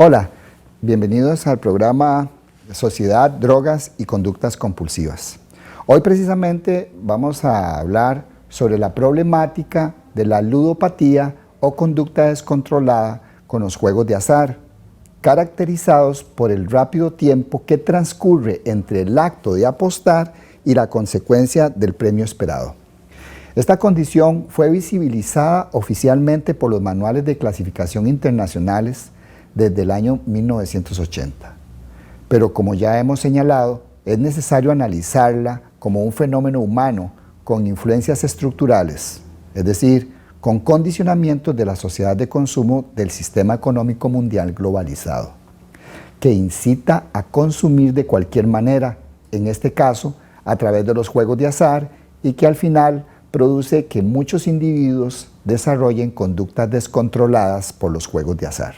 Hola, bienvenidos al programa Sociedad, Drogas y Conductas Compulsivas. Hoy precisamente vamos a hablar sobre la problemática de la ludopatía o conducta descontrolada con los juegos de azar, caracterizados por el rápido tiempo que transcurre entre el acto de apostar y la consecuencia del premio esperado. Esta condición fue visibilizada oficialmente por los manuales de clasificación internacionales desde el año 1980. Pero como ya hemos señalado, es necesario analizarla como un fenómeno humano con influencias estructurales, es decir, con condicionamientos de la sociedad de consumo del sistema económico mundial globalizado, que incita a consumir de cualquier manera, en este caso, a través de los juegos de azar, y que al final produce que muchos individuos desarrollen conductas descontroladas por los juegos de azar.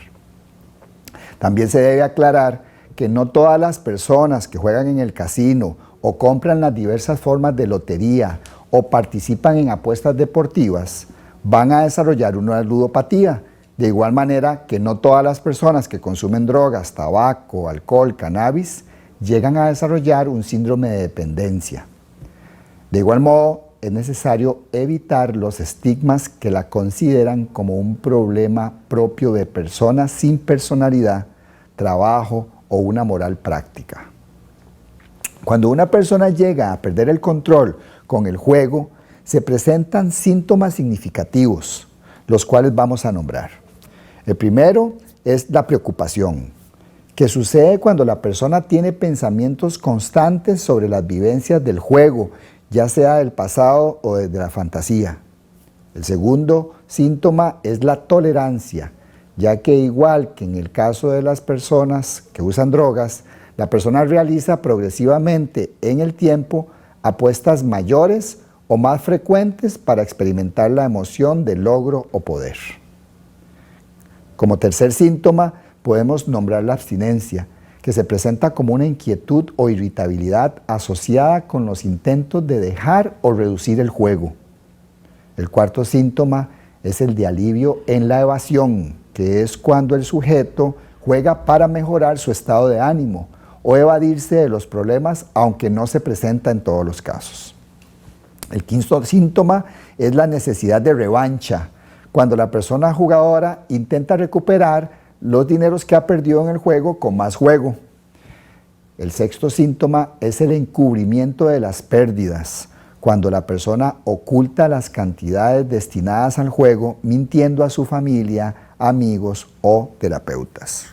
También se debe aclarar que no todas las personas que juegan en el casino o compran las diversas formas de lotería o participan en apuestas deportivas van a desarrollar una ludopatía, de igual manera que no todas las personas que consumen drogas, tabaco, alcohol, cannabis, llegan a desarrollar un síndrome de dependencia. De igual modo, es necesario evitar los estigmas que la consideran como un problema propio de personas sin personalidad, trabajo o una moral práctica. Cuando una persona llega a perder el control con el juego, se presentan síntomas significativos, los cuales vamos a nombrar. El primero es la preocupación, que sucede cuando la persona tiene pensamientos constantes sobre las vivencias del juego, ya sea del pasado o desde la fantasía. El segundo síntoma es la tolerancia, ya que igual que en el caso de las personas que usan drogas, la persona realiza progresivamente en el tiempo apuestas mayores o más frecuentes para experimentar la emoción de logro o poder. Como tercer síntoma, podemos nombrar la abstinencia, que se presenta como una inquietud o irritabilidad asociada con los intentos de dejar o reducir el juego. El cuarto síntoma es el de alivio en la evasión, que es cuando el sujeto juega para mejorar su estado de ánimo o evadirse de los problemas, aunque no se presenta en todos los casos. El quinto síntoma es la necesidad de revancha, cuando la persona jugadora intenta recuperar los dineros que ha perdido en el juego con más juego. El sexto síntoma es el encubrimiento de las pérdidas, cuando la persona oculta las cantidades destinadas al juego, mintiendo a su familia, amigos o terapeutas.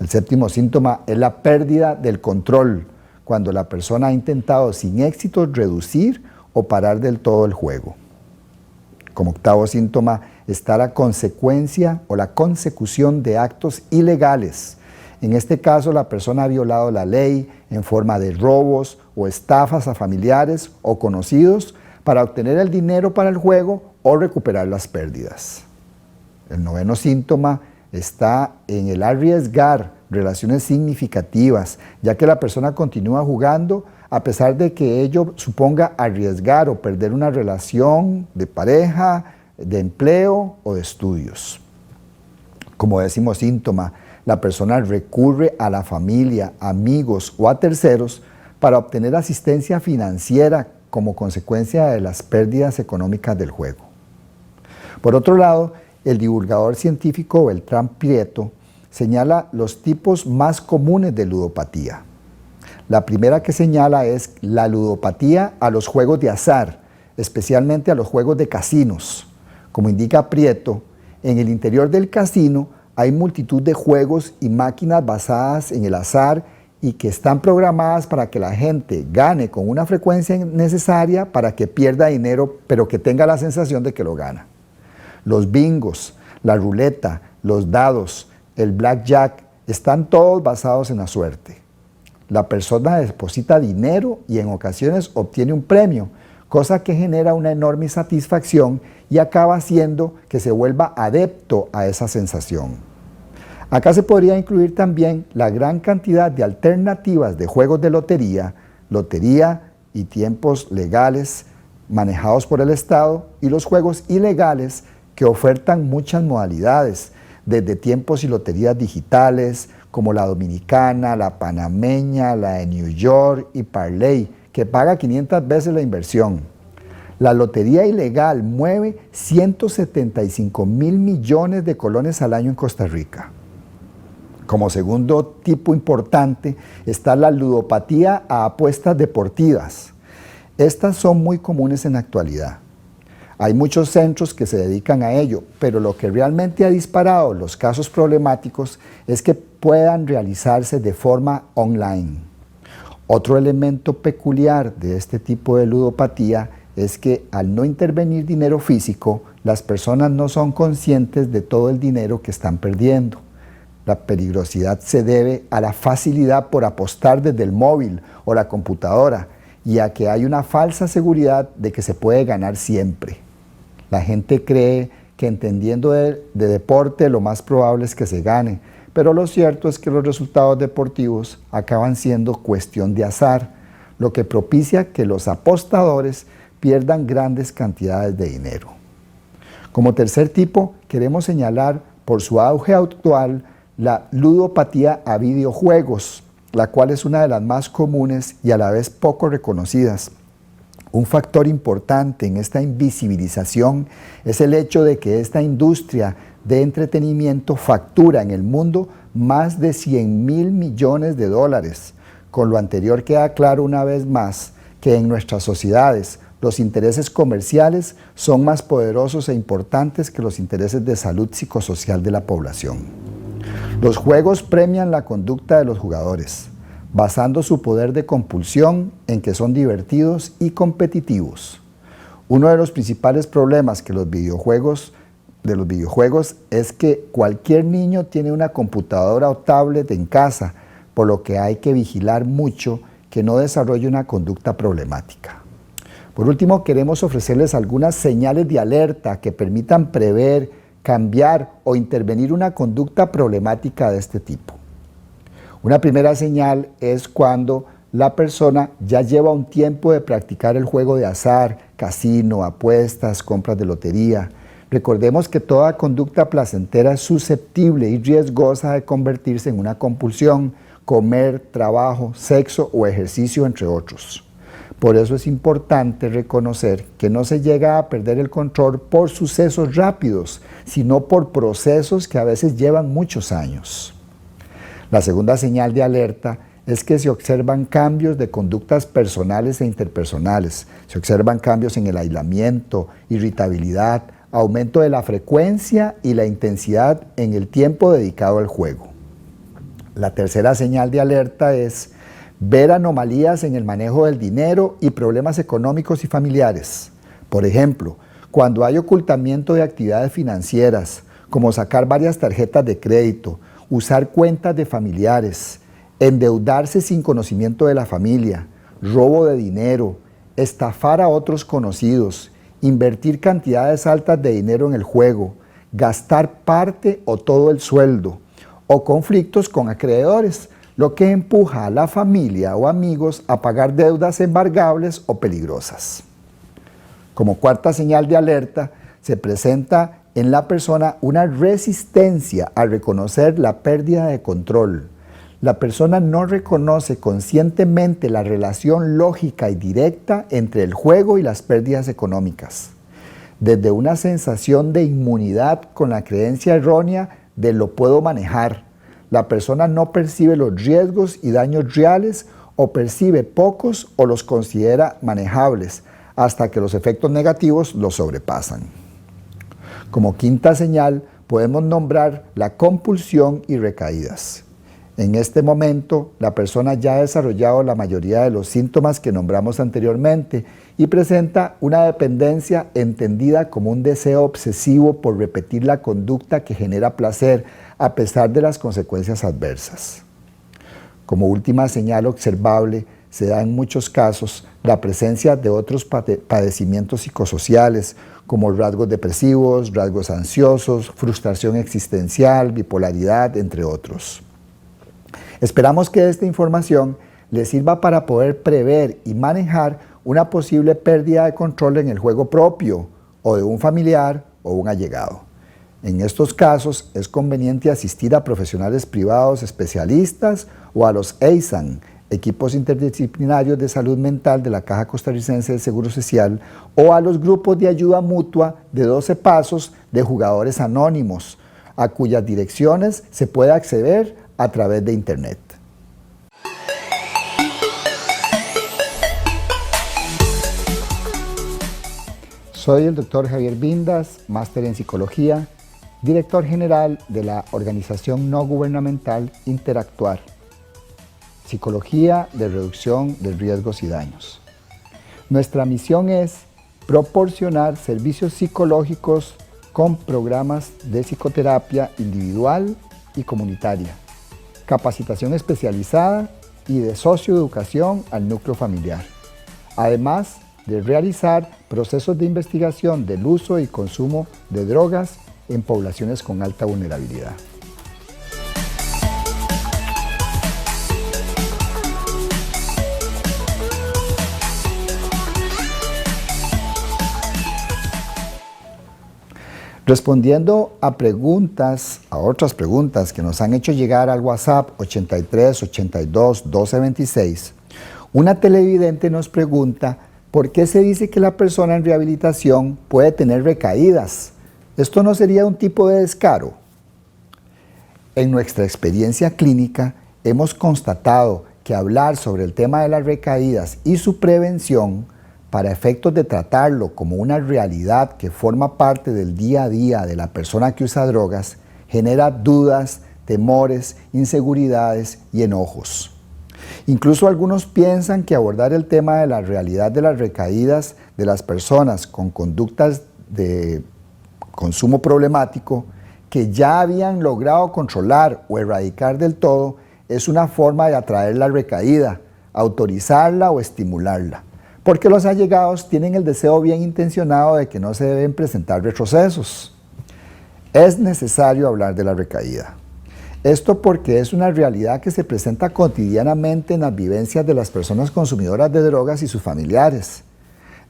El séptimo síntoma es la pérdida del control, cuando la persona ha intentado sin éxito reducir o parar del todo el juego. Como octavo síntoma está la consecuencia o la consecución de actos ilegales. En este caso, la persona ha violado la ley en forma de robos o estafas a familiares o conocidos para obtener el dinero para el juego o recuperar las pérdidas. El noveno síntoma está en el arriesgar relaciones significativas, ya que la persona continúa jugando a pesar de que ello suponga arriesgar o perder una relación de pareja, de empleo o de estudios. Como décimo síntoma, la persona recurre a la familia, amigos o a terceros para obtener asistencia financiera como consecuencia de las pérdidas económicas del juego. Por otro lado, el divulgador científico Beltrán Prieto señala los tipos más comunes de ludopatía. La primera que señala es la ludopatía a los juegos de azar, especialmente a los juegos de casinos. Como indica Prieto, en el interior del casino hay multitud de juegos y máquinas basadas en el azar y que están programadas para que la gente gane con una frecuencia necesaria para que pierda dinero, pero que tenga la sensación de que lo gana. Los bingos, la ruleta, los dados, el blackjack, están todos basados en la suerte. La persona deposita dinero y en ocasiones obtiene un premio, cosa que genera una enorme satisfacción y acaba haciendo que se vuelva adepto a esa sensación. Acá se podría incluir también la gran cantidad de alternativas de juegos de lotería y tiempos legales manejados por el Estado y los juegos ilegales que ofertan muchas modalidades, desde tiempos y loterías digitales como la dominicana, la panameña, la de New York y Parlay, que paga 500 veces la inversión. La lotería ilegal mueve 175 mil millones de colones al año en Costa Rica. Como segundo tipo importante está la ludopatía a apuestas deportivas. Estas son muy comunes en la actualidad. Hay muchos centros que se dedican a ello, pero lo que realmente ha disparado los casos problemáticos es que puedan realizarse de forma online. Otro elemento peculiar de este tipo de ludopatía es que al no intervenir dinero físico, las personas no son conscientes de todo el dinero que están perdiendo. La peligrosidad se debe a la facilidad por apostar desde el móvil o la computadora y a que hay una falsa seguridad de que se puede ganar siempre. La gente cree que entendiendo de deporte lo más probable es que se gane, pero lo cierto es que los resultados deportivos acaban siendo cuestión de azar, lo que propicia que los apostadores pierdan grandes cantidades de dinero. Como tercer tipo, queremos señalar por su auge actual la ludopatía a videojuegos, la cual es una de las más comunes y a la vez poco reconocidas. Un factor importante en esta invisibilización es el hecho de que esta industria de entretenimiento factura en el mundo más de 100.000 millones de dólares. Con lo anterior queda claro una vez más que en nuestras sociedades los intereses comerciales son más poderosos e importantes que los intereses de salud psicosocial de la población. Los juegos premian la conducta de los jugadores, basando su poder de compulsión en que son divertidos y competitivos. Uno de los principales problemas de los videojuegos es que cualquier niño tiene una computadora o tablet en casa, por lo que hay que vigilar mucho que no desarrolle una conducta problemática. Por último, queremos ofrecerles algunas señales de alerta que permitan prever, cambiar o intervenir una conducta problemática de este tipo. Una primera señal es cuando la persona ya lleva un tiempo de practicar el juego de azar, casino, apuestas, compras de lotería. Recordemos que toda conducta placentera es susceptible y riesgosa de convertirse en una compulsión, comer, trabajo, sexo o ejercicio, entre otros. Por eso es importante reconocer que no se llega a perder el control por sucesos rápidos, sino por procesos que a veces llevan muchos años. La segunda señal de alerta es que se observan cambios de conductas personales e interpersonales. Se observan cambios en el aislamiento, irritabilidad, aumento de la frecuencia y la intensidad en el tiempo dedicado al juego. La tercera señal de alerta es ver anomalías en el manejo del dinero y problemas económicos y familiares. Por ejemplo, cuando hay ocultamiento de actividades financieras, como sacar varias tarjetas de crédito, usar cuentas de familiares, endeudarse sin conocimiento de la familia, robo de dinero, estafar a otros conocidos, invertir cantidades altas de dinero en el juego, gastar parte o todo el sueldo, o conflictos con acreedores, lo que empuja a la familia o amigos a pagar deudas embargables o peligrosas. Como cuarta señal de alerta, se presenta en la persona una resistencia a reconocer la pérdida de control. La persona no reconoce conscientemente la relación lógica y directa entre el juego y las pérdidas económicas. Desde una sensación de inmunidad con la creencia errónea de lo puedo manejar, la persona no percibe los riesgos y daños reales o percibe pocos o los considera manejables hasta que los efectos negativos los sobrepasan. Como quinta señal, podemos nombrar la compulsión y recaídas. En este momento, la persona ya ha desarrollado la mayoría de los síntomas que nombramos anteriormente y presenta una dependencia entendida como un deseo obsesivo por repetir la conducta que genera placer a pesar de las consecuencias adversas. Como última señal observable, se da en muchos casos la presencia de otros padecimientos psicosociales como rasgos depresivos, rasgos ansiosos, frustración existencial, bipolaridad, entre otros. Esperamos que esta información les sirva para poder prever y manejar una posible pérdida de control en el juego propio o de un familiar o un allegado. En estos casos es conveniente asistir a profesionales privados especialistas o a los EISAN, equipos interdisciplinarios de salud mental de la Caja Costarricense de Seguro Social, o a los grupos de ayuda mutua de 12 Pasos de jugadores anónimos, a cuyas direcciones se puede acceder a través de Internet. Soy el Dr. Javier Vindas, máster en Psicología, director general de la organización no gubernamental Interactuar, Psicología de Reducción de Riesgos y Daños. Nuestra misión es proporcionar servicios psicológicos con programas de psicoterapia individual y comunitaria, capacitación especializada y de socioeducación al núcleo familiar, además de realizar procesos de investigación del uso y consumo de drogas en poblaciones con alta vulnerabilidad. Respondiendo a otras preguntas que nos han hecho llegar al WhatsApp 83 82 12 26, una televidente nos pregunta ¿por qué se dice que la persona en rehabilitación puede tener recaídas? ¿Esto no sería un tipo de descaro? En nuestra experiencia clínica hemos constatado que hablar sobre el tema de las recaídas y su prevención para efectos de tratarlo como una realidad que forma parte del día a día de la persona que usa drogas, genera dudas, temores, inseguridades y enojos. Incluso algunos piensan que abordar el tema de la realidad de las recaídas de las personas con conductas de consumo problemático que ya habían logrado controlar o erradicar del todo es una forma de atraer la recaída, autorizarla o estimularla, porque los allegados tienen el deseo bien intencionado de que no se deben presentar retrocesos. Es necesario hablar de la recaída. Esto porque es una realidad que se presenta cotidianamente en las vivencias de las personas consumidoras de drogas y sus familiares.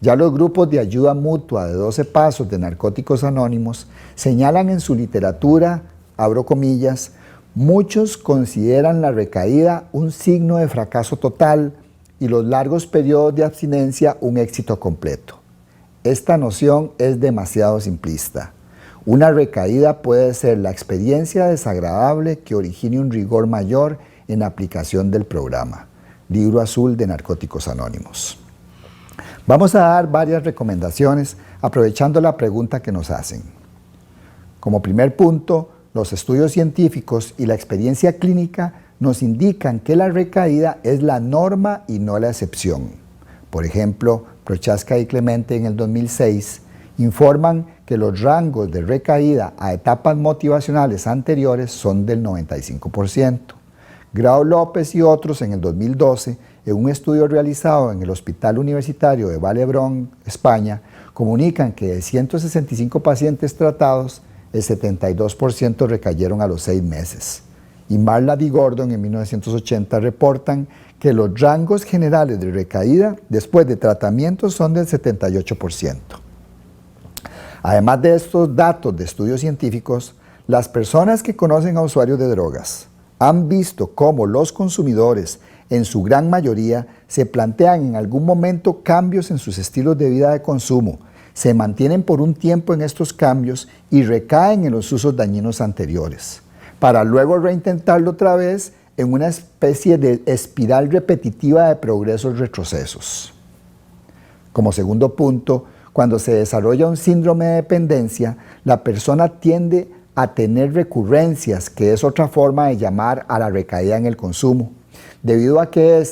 Ya los grupos de ayuda mutua de 12 Pasos de Narcóticos Anónimos señalan en su literatura, abro comillas, muchos consideran la recaída un signo de fracaso total y los largos periodos de abstinencia un éxito completo. Esta noción es demasiado simplista. Una recaída puede ser la experiencia desagradable que origine un rigor mayor en la aplicación del programa. Libro Azul de Narcóticos Anónimos. Vamos a dar varias recomendaciones aprovechando la pregunta que nos hacen. Como primer punto, los estudios científicos y la experiencia clínica nos indican que la recaída es la norma y no la excepción. Por ejemplo, Prochaska y Clemente en el 2006 informan que los rangos de recaída a etapas motivacionales anteriores son del 95%. Grau López y otros en el 2012, en un estudio realizado en el Hospital Universitario de Vall d'Hebron, España, comunican que de 165 pacientes tratados, el 72% recayeron a los 6 meses. Y Marla y Gordon en 1980 reportan que los rangos generales de recaída después de tratamiento son del 78%. Además de estos datos de estudios científicos, las personas que conocen a usuarios de drogas han visto cómo los consumidores, en su gran mayoría, se plantean en algún momento cambios en sus estilos de vida de consumo, se mantienen por un tiempo en estos cambios y recaen en los usos dañinos anteriores, para luego reintentarlo otra vez en una especie de espiral repetitiva de progresos retrocesos. Como segundo punto, cuando se desarrolla un síndrome de dependencia, la persona tiende a tener recurrencias, que es otra forma de llamar a la recaída en el consumo, debido a que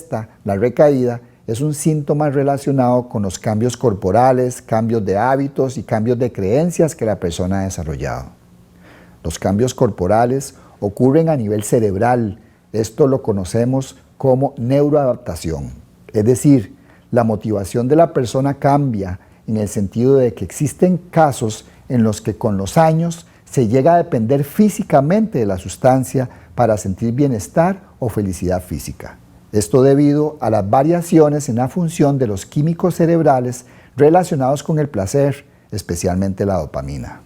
la recaída, es un síntoma relacionado con los cambios corporales, cambios de hábitos y cambios de creencias que la persona ha desarrollado. Los cambios corporales ocurren a nivel cerebral. Esto lo conocemos como neuroadaptación. Es decir, la motivación de la persona cambia en el sentido de que existen casos en los que con los años se llega a depender físicamente de la sustancia para sentir bienestar o felicidad física. Esto debido a las variaciones en la función de los químicos cerebrales relacionados con el placer, especialmente la dopamina.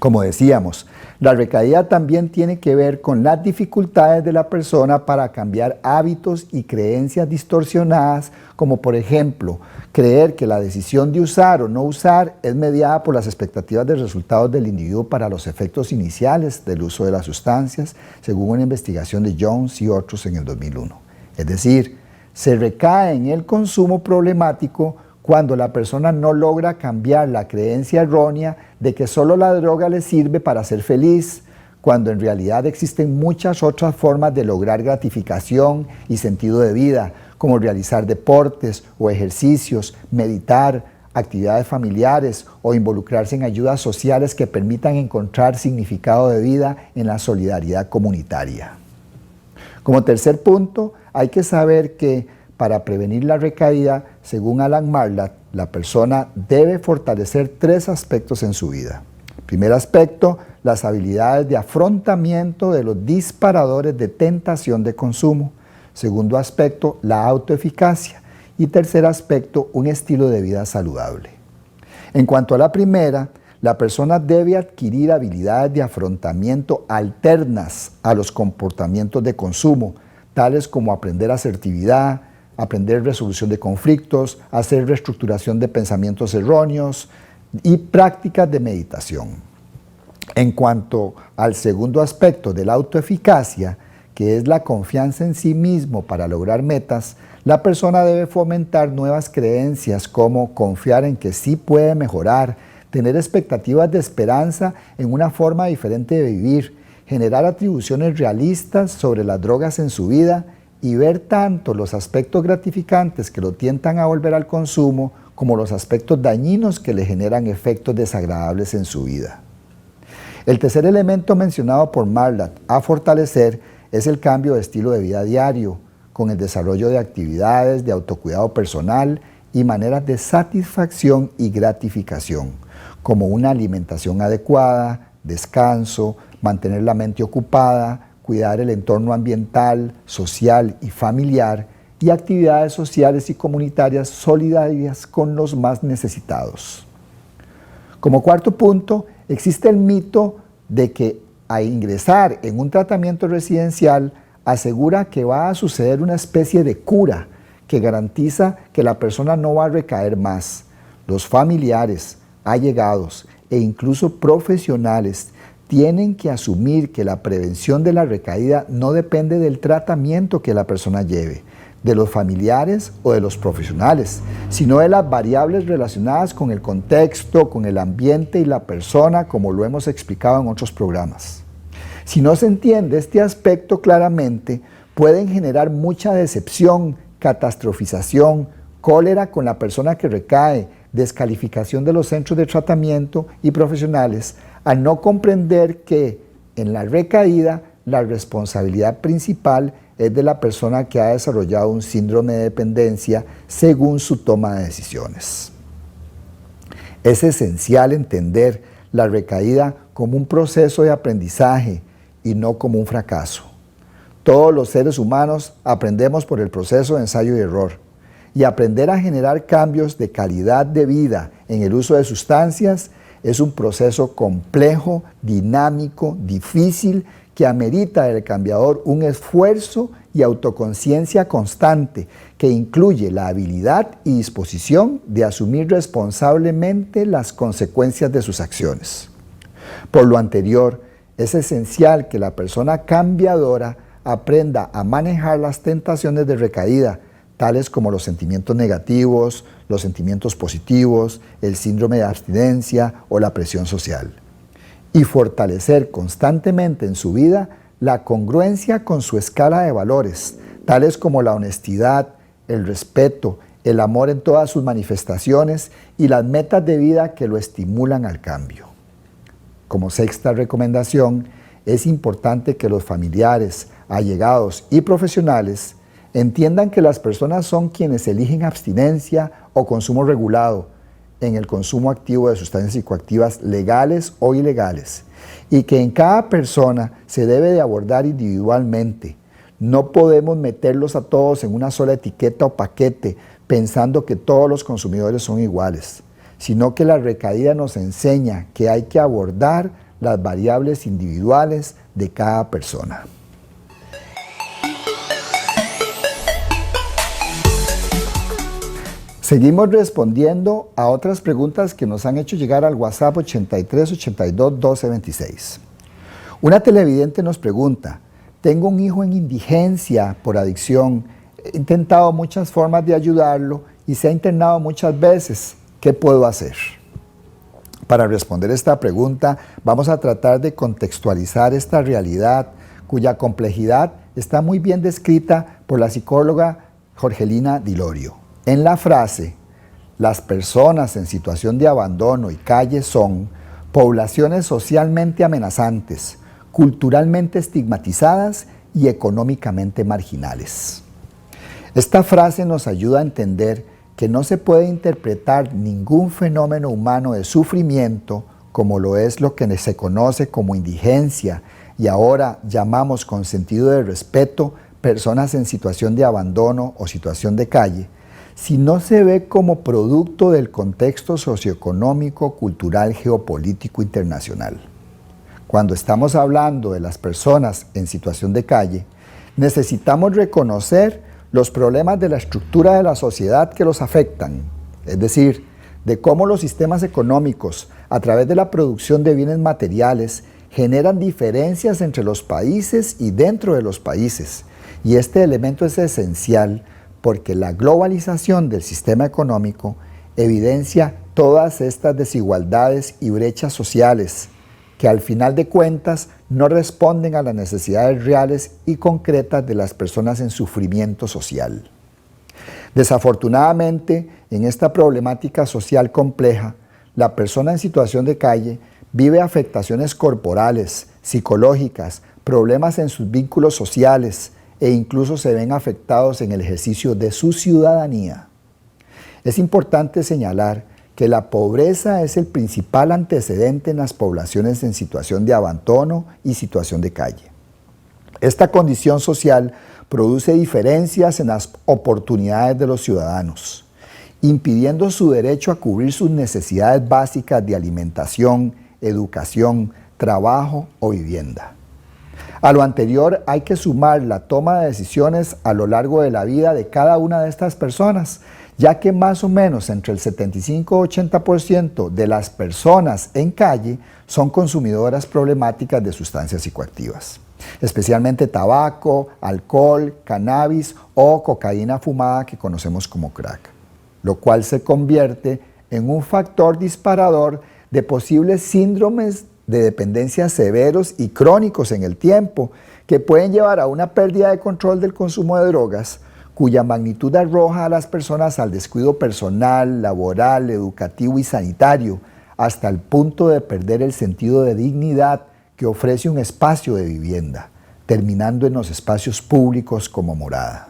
Como decíamos, la recaída también tiene que ver con las dificultades de la persona para cambiar hábitos y creencias distorsionadas, como por ejemplo, creer que la decisión de usar o no usar es mediada por las expectativas de resultados del individuo para los efectos iniciales del uso de las sustancias, según una investigación de Jones y otros en el 2001. Es decir, se recae en el consumo problemático cuando la persona no logra cambiar la creencia errónea de que solo la droga le sirve para ser feliz, cuando en realidad existen muchas otras formas de lograr gratificación y sentido de vida, como realizar deportes o ejercicios, meditar, actividades familiares o involucrarse en ayudas sociales que permitan encontrar significado de vida en la solidaridad comunitaria. Como tercer punto, hay que saber que para prevenir la recaída, según Alan Marlatt, la persona debe fortalecer 3 aspectos en su vida. Primer aspecto, las habilidades de afrontamiento de los disparadores de tentación de consumo. Segundo aspecto, la autoeficacia. Y tercer aspecto, un estilo de vida saludable. En cuanto a la primera, la persona debe adquirir habilidades de afrontamiento alternas a los comportamientos de consumo, tales como aprender asertividad, aprender resolución de conflictos, hacer reestructuración de pensamientos erróneos y prácticas de meditación. En cuanto al segundo aspecto de la autoeficacia, que es la confianza en sí mismo para lograr metas, la persona debe fomentar nuevas creencias como confiar en que sí puede mejorar, tener expectativas de esperanza en una forma diferente de vivir, generar atribuciones realistas sobre las drogas en su vida y ver tanto los aspectos gratificantes que lo tientan a volver al consumo como los aspectos dañinos que le generan efectos desagradables en su vida. El tercer elemento mencionado por Marlatt a fortalecer es el cambio de estilo de vida diario, con el desarrollo de actividades de autocuidado personal y maneras de satisfacción y gratificación, como una alimentación adecuada, descanso, mantener la mente ocupada, cuidar el entorno ambiental, social y familiar y actividades sociales y comunitarias solidarias con los más necesitados. Como cuarto punto, existe el mito de que al ingresar en un tratamiento residencial asegura que va a suceder una especie de cura que garantiza que la persona no va a recaer más. Los familiares, allegados e incluso profesionales tienen que asumir que la prevención de la recaída no depende del tratamiento que la persona lleve, de los familiares o de los profesionales, sino de las variables relacionadas con el contexto, con el ambiente y la persona, como lo hemos explicado en otros programas. Si no se entiende este aspecto claramente, pueden generar mucha decepción, catastrofización, cólera con la persona que recae, descalificación de los centros de tratamiento y profesionales, al no comprender que en la recaída la responsabilidad principal es de la persona que ha desarrollado un síndrome de dependencia según su toma de decisiones. Es esencial entender la recaída como un proceso de aprendizaje y no como un fracaso. Todos los seres humanos aprendemos por el proceso de ensayo y error, y aprender a generar cambios de calidad de vida en el uso de sustancias es un proceso complejo, dinámico, difícil, que amerita del cambiador un esfuerzo y autoconciencia constante que incluye la habilidad y disposición de asumir responsablemente las consecuencias de sus acciones. Por lo anterior, es esencial que la persona cambiadora aprenda a manejar las tentaciones de recaída, tales como los sentimientos negativos, los sentimientos positivos, el síndrome de abstinencia o la presión social, y fortalecer constantemente en su vida la congruencia con su escala de valores, tales como la honestidad, el respeto, el amor en todas sus manifestaciones y las metas de vida que lo estimulan al cambio. Como sexta recomendación, es importante que los familiares, allegados y profesionales entiendan que las personas son quienes eligen abstinencia o consumo regulado en el consumo activo de sustancias psicoactivas legales o ilegales, y que en cada persona se debe de abordar individualmente. No podemos meterlos a todos en una sola etiqueta o paquete pensando que todos los consumidores son iguales, sino que la recaída nos enseña que hay que abordar las variables individuales de cada persona. Seguimos respondiendo a otras preguntas que nos han hecho llegar al WhatsApp 83 82 12 26. Una televidente nos pregunta: tengo un hijo en indigencia por adicción, he intentado muchas formas de ayudarlo y se ha internado muchas veces, ¿qué puedo hacer? Para responder esta pregunta vamos a tratar de contextualizar esta realidad cuya complejidad está muy bien descrita por la psicóloga Jorgelina Dilorio. En la frase, las personas en situación de abandono y calle son poblaciones socialmente amenazantes, culturalmente estigmatizadas y económicamente marginales. Esta frase nos ayuda a entender que no se puede interpretar ningún fenómeno humano de sufrimiento como lo es lo que se conoce como indigencia y ahora llamamos con sentido de respeto personas en situación de abandono o situación de calle, si no se ve como producto del contexto socioeconómico, cultural, geopolítico internacional. Cuando estamos hablando de las personas en situación de calle, necesitamos reconocer los problemas de la estructura de la sociedad que los afectan, es decir, de cómo los sistemas económicos, a través de la producción de bienes materiales, generan diferencias entre los países y dentro de los países. Y este elemento es esencial porque la globalización del sistema económico evidencia todas estas desigualdades y brechas sociales que al final de cuentas no responden a las necesidades reales y concretas de las personas en sufrimiento social. Desafortunadamente, en esta problemática social compleja, la persona en situación de calle vive afectaciones corporales, psicológicas, problemas en sus vínculos sociales e incluso se ven afectados en el ejercicio de su ciudadanía. Es importante señalar que la pobreza es el principal antecedente en las poblaciones en situación de abandono y situación de calle. Esta condición social produce diferencias en las oportunidades de los ciudadanos, impidiendo su derecho a cubrir sus necesidades básicas de alimentación, educación, trabajo o vivienda. A lo anterior hay que sumar la toma de decisiones a lo largo de la vida de cada una de estas personas, ya que más o menos entre el 75 y 80% de las personas en calle son consumidoras problemáticas de sustancias psicoactivas, especialmente tabaco, alcohol, cannabis o cocaína fumada que conocemos como crack, lo cual se convierte en un factor disparador de posibles síndromes de dependencia severos y crónicos en el tiempo que pueden llevar a una pérdida de control del consumo de drogas, cuya magnitud arroja a las personas al descuido personal, laboral, educativo y sanitario, hasta el punto de perder el sentido de dignidad que ofrece un espacio de vivienda, terminando en los espacios públicos como morada.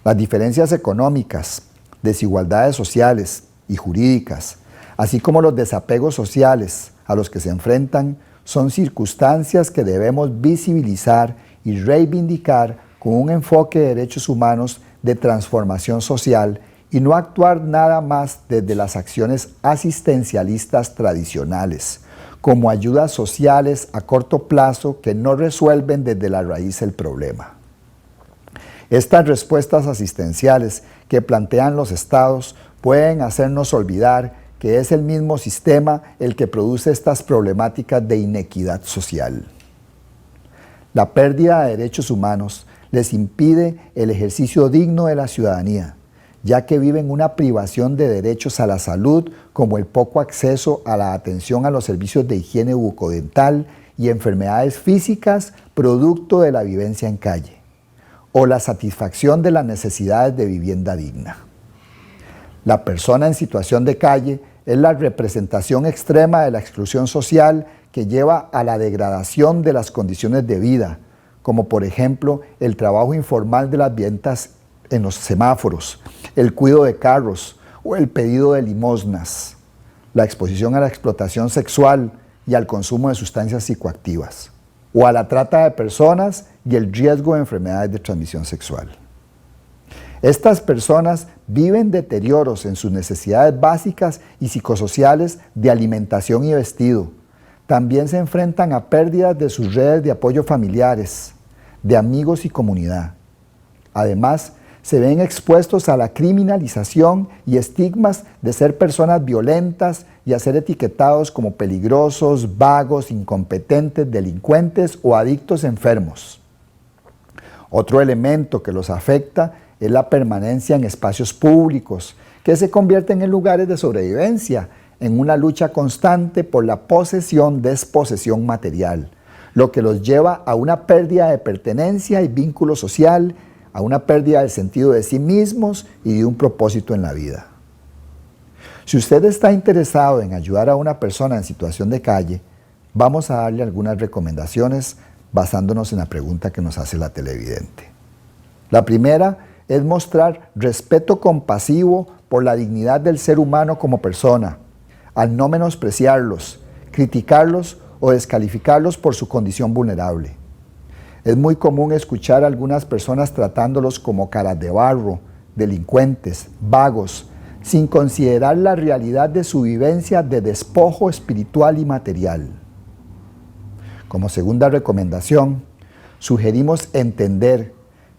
Las diferencias económicas, desigualdades sociales y jurídicas, así como los desapegos sociales a los que se enfrentan, son circunstancias que debemos visibilizar y reivindicar con un enfoque de derechos humanos de transformación social y no actuar nada más desde las acciones asistencialistas tradicionales, como ayudas sociales a corto plazo que no resuelven desde la raíz el problema. Estas respuestas asistenciales que plantean los estados pueden hacernos olvidar que es el mismo sistema el que produce estas problemáticas de inequidad social. La pérdida de derechos humanos les impide el ejercicio digno de la ciudadanía, ya que viven una privación de derechos a la salud como el poco acceso a la atención a los servicios de higiene bucodental y enfermedades físicas producto de la vivencia en calle, o la satisfacción de las necesidades de vivienda digna. La persona en situación de calle es la representación extrema de la exclusión social que lleva a la degradación de las condiciones de vida, como por ejemplo el trabajo informal de las ventas en los semáforos, el cuidado de carros o el pedido de limosnas, la exposición a la explotación sexual y al consumo de sustancias psicoactivas, o a la trata de personas y el riesgo de enfermedades de transmisión sexual. Estas personas viven deterioros en sus necesidades básicas y psicosociales de alimentación y vestido, también se enfrentan a pérdidas de sus redes de apoyo familiares, de amigos y comunidad. Además, se ven expuestos a la criminalización y estigmas de ser personas violentas y a ser etiquetados como peligrosos, vagos, incompetentes, delincuentes o adictos enfermos. Otro elemento que los afecta es la permanencia en espacios públicos, que se convierten en lugares de sobrevivencia, en una lucha constante por la posesión-desposesión material, lo que los lleva a una pérdida de pertenencia y vínculo social, a una pérdida del sentido de sí mismos y de un propósito en la vida. Si usted está interesado en ayudar a una persona en situación de calle, vamos a darle algunas recomendaciones basándonos en la pregunta que nos hace la televidente. La primera es mostrar respeto compasivo por la dignidad del ser humano como persona, al no menospreciarlos, criticarlos o descalificarlos por su condición vulnerable. Es muy común escuchar a algunas personas tratándolos como caras de barro, delincuentes, vagos, sin considerar la realidad de su vivencia de despojo espiritual y material. Como segunda recomendación, sugerimos entender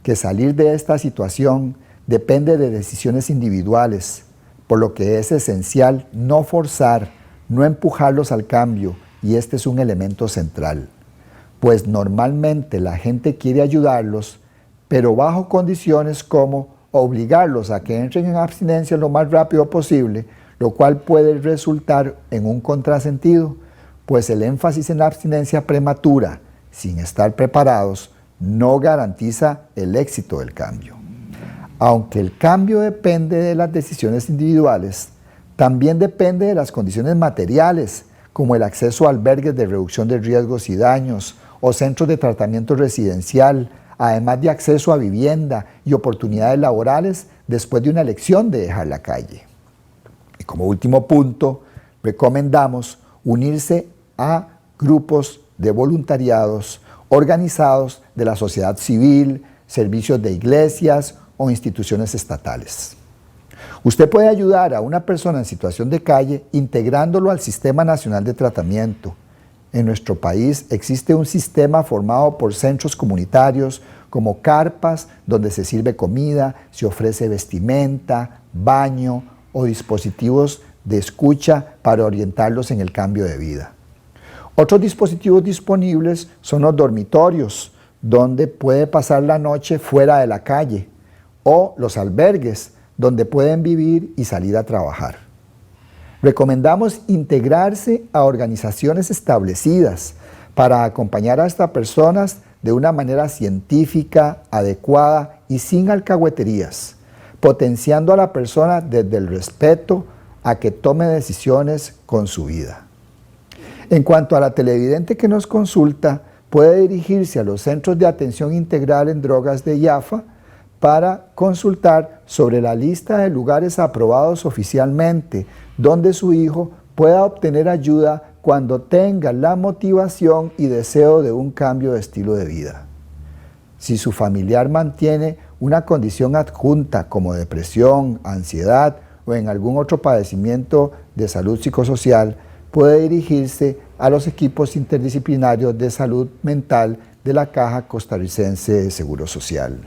que salir de esta situación depende de decisiones individuales, por lo que es esencial no forzar, no empujarlos al cambio, y este es un elemento central. Pues normalmente la gente quiere ayudarlos, pero bajo condiciones como obligarlos a que entren en abstinencia lo más rápido posible, lo cual puede resultar en un contrasentido, pues el énfasis en la abstinencia prematura, sin estar preparados, no garantiza el éxito del cambio. Aunque el cambio depende de las decisiones individuales, también depende de las condiciones materiales, como el acceso a albergues de reducción de riesgos y daños, o centros de tratamiento residencial, además de acceso a vivienda y oportunidades laborales después de una elección de dejar la calle. Y como último punto, recomendamos unirse a grupos de voluntariados organizados de la sociedad civil, servicios de iglesias o instituciones estatales. Usted puede ayudar a una persona en situación de calle integrándolo al Sistema Nacional de Tratamiento. En nuestro país existe un sistema formado por centros comunitarios como carpas donde se sirve comida, se ofrece vestimenta, baño o dispositivos de escucha para orientarlos en el cambio de vida. Otros dispositivos disponibles son los dormitorios, donde puede pasar la noche fuera de la calle, o los albergues, donde pueden vivir y salir a trabajar. Recomendamos integrarse a organizaciones establecidas para acompañar a estas personas de una manera científica, adecuada y sin alcahueterías, potenciando a la persona desde el respeto a que tome decisiones con su vida. En cuanto a la televidente que nos consulta, puede dirigirse a los Centros de Atención Integral en Drogas de IAFA para consultar sobre la lista de lugares aprobados oficialmente, donde su hijo pueda obtener ayuda cuando tenga la motivación y deseo de un cambio de estilo de vida. Si su familiar mantiene una condición adjunta como depresión, ansiedad o en algún otro padecimiento de salud psicosocial, puede dirigirse a los equipos interdisciplinarios de salud mental de la Caja Costarricense de Seguro Social.